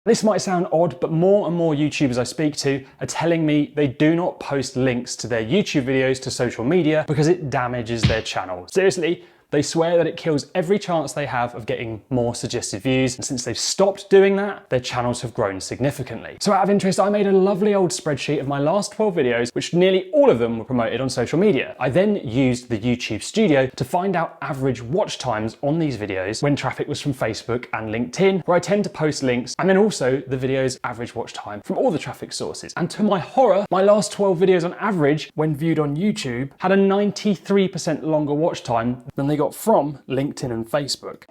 This might sound odd, but more and more YouTubers I speak to are telling me they do not post links to their YouTube videos to social media because it damages their channel. Seriously, they swear that it kills every chance they have of getting more suggested views, and since they've stopped doing that, their channels have grown significantly. So out of interest, I made a lovely old spreadsheet of my last 12 videos, which nearly all of them were promoted on social media. I then used the YouTube Studio to find out average watch times on these videos when traffic was from Facebook and LinkedIn, where I tend to post links, and then also the video's average watch time from all the traffic sources. And to my horror, my last 12 videos on average, when viewed on YouTube, had a 93% longer watch time than they got from LinkedIn and Facebook.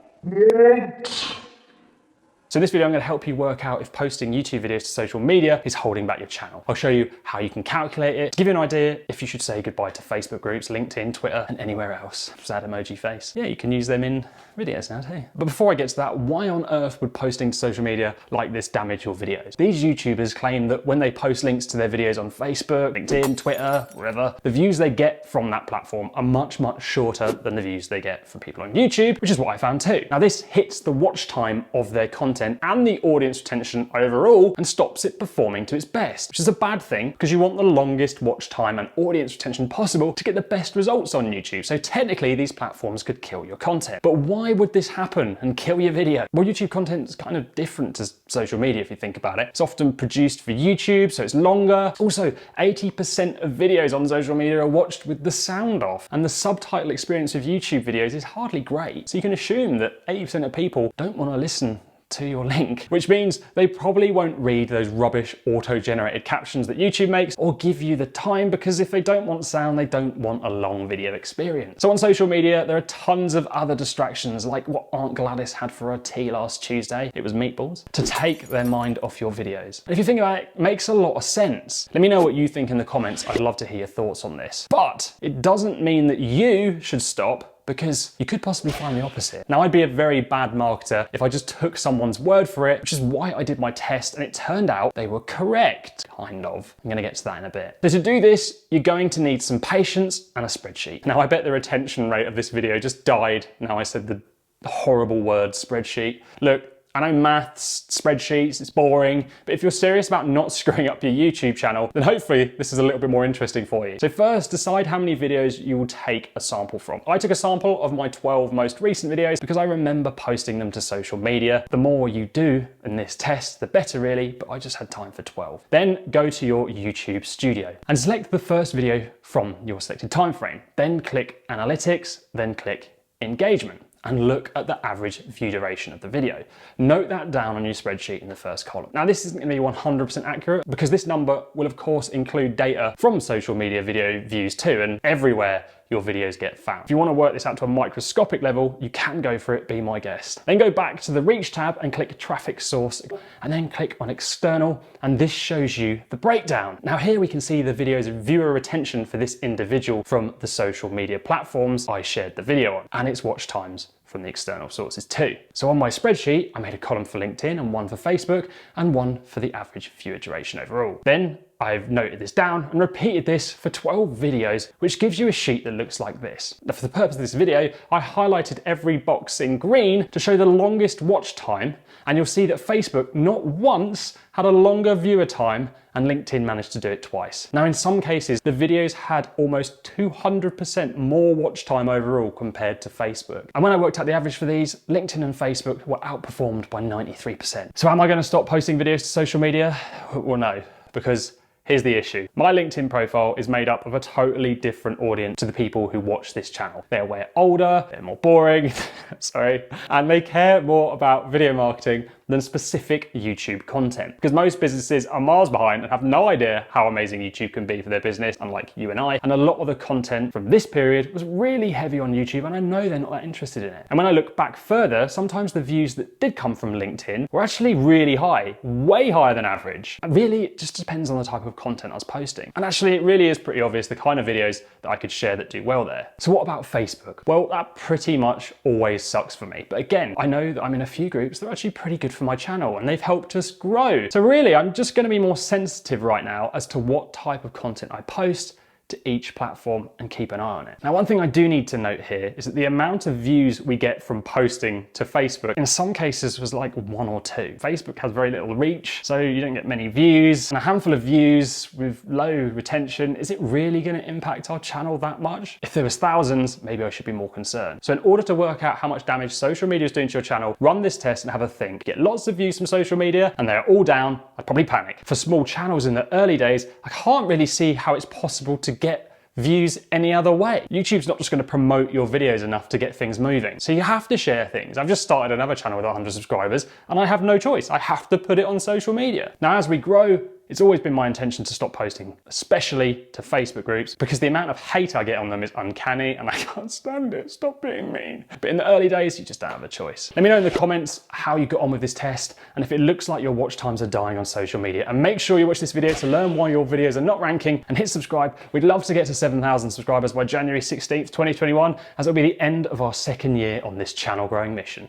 So in this video, I'm going to help you work out if posting YouTube videos to social media is holding back your channel. I'll show you how you can calculate it, give you an idea if you should say goodbye to Facebook groups, LinkedIn, Twitter, and anywhere else. Sad emoji face. Yeah, you can use them in videos now too. But before I get to that, why on earth would posting to social media like this damage your videos? These YouTubers claim that when they post links to their videos on Facebook, LinkedIn, Twitter, wherever, the views they get from that platform are much, much shorter than the views they get from people on YouTube, which is what I found too. Now this hits the watch time of their content and the audience retention overall and stops it performing to its best, which is a bad thing because you want the longest watch time and audience retention possible to get the best results on YouTube. So technically these platforms could kill your content. But why would this happen and kill your video? Well, YouTube content is kind of different to social media if you think about it. It's often produced for YouTube, so it's longer. Also, 80% of videos on social media are watched with the sound off, and the subtitle experience of YouTube videos is hardly great. So you can assume that 80% of people don't want to listen to your link, which means they probably won't read those rubbish auto-generated captions that YouTube makes or give you the time, because if they don't want sound, they don't want a long video experience. So on social media, there are tons of other distractions, like what Aunt Gladys had for her tea last Tuesday, it was meatballs, to take their mind off your videos. And if you think about it, it makes a lot of sense. Let me know what you think in the comments. I'd love to hear your thoughts on this. But it doesn't mean that you should stop, because you could possibly find the opposite. Now, I'd be a very bad marketer if I just took someone's word for it, which is why I did my test, and it turned out they were correct, kind of. I'm gonna get to that in a bit. So to do this, you're going to need some patience and a spreadsheet. Now, I bet the retention rate of this video just died now I said the horrible word spreadsheet. Look, I know maths, spreadsheets, it's boring, but if you're serious about not screwing up your YouTube channel, then hopefully this is a little bit more interesting for you. So first, decide how many videos you will take a sample from. I took a sample of my 12 most recent videos because I remember posting them to social media. The more you do in this test, the better really, but I just had time for 12. Then go to your YouTube Studio and select the first video from your selected time frame. Then click Analytics, then click Engagement, and look at the average view duration of the video. Note that down on your spreadsheet in the first column. Now, this isn't going to be 100% accurate because this number will of course include data from social media video views too, and everywhere your videos get found. If you want to work this out to a microscopic level, you can go for it, be my guest. Then go back to the Reach tab and click Traffic Source, and then click on External, and this shows you the breakdown. Now here we can see the video's viewer retention for this individual from the social media platforms I shared the video on, and its watch times from the external sources too. So on my spreadsheet, I made a column for LinkedIn and one for Facebook and one for the average viewer duration overall. Then I've noted this down and repeated this for 12 videos, which gives you a sheet that looks like this. Now, for the purpose of this video, I highlighted every box in green to show the longest watch time, and you'll see that Facebook not once had a longer viewer time, and LinkedIn managed to do it twice. Now, in some cases, the videos had almost 200% more watch time overall compared to Facebook. And when I worked out the average for these, LinkedIn and Facebook were outperformed by 93%. So am I going to stop posting videos to social media? Well, no, because here's the issue. My LinkedIn profile is made up of a totally different audience to the people who watch this channel. They're way older, they're more boring, sorry, and they care more about video marketing than specific YouTube content. Because most businesses are miles behind and have no idea how amazing YouTube can be for their business, unlike you and I. And a lot of the content from this period was really heavy on YouTube, and I know they're not that interested in it. And when I look back further, sometimes the views that did come from LinkedIn were actually really high, way higher than average. And really, it just depends on the type of content I was posting. And actually, it really is pretty obvious the kind of videos that I could share that do well there. So what about Facebook? Well, that pretty much always sucks for me. But again, I know that I'm in a few groups that are actually pretty good for my channel, and they've helped us grow. So really, I'm just going to be more sensitive right now as to what type of content I post to each platform and keep an eye on it. Now, one thing I do need to note here is that the amount of views we get from posting to Facebook in some cases was like 1 or 2. Facebook has very little reach, so you don't get many views, and a handful of views with low retention, is it really going to impact our channel that much? If there was thousands, maybe I should be more concerned. So in order to work out how much damage social media is doing to your channel, run this test and have a think. Get lots of views from social media and they're all down, I'd probably panic. For small channels in the early days, I can't really see how it's possible to get views any other way. YouTube's not just going to promote your videos enough to get things moving. So you have to share things. I've just started another channel with 100 subscribers and I have no choice. I have to put it on social media. Now, as we grow, it's always been my intention to stop posting, especially to Facebook groups, because the amount of hate I get on them is uncanny and I can't stand it. Stop being mean. But in the early days, you just don't have a choice. Let me know in the comments how you got on with this test and if it looks like your watch times are dying on social media. And make sure you watch this video to learn why your videos are not ranking, and hit subscribe. We'd love to get to 7,000 subscribers by January 16th, 2021, as it'll be the end of our second year on this channel growing mission.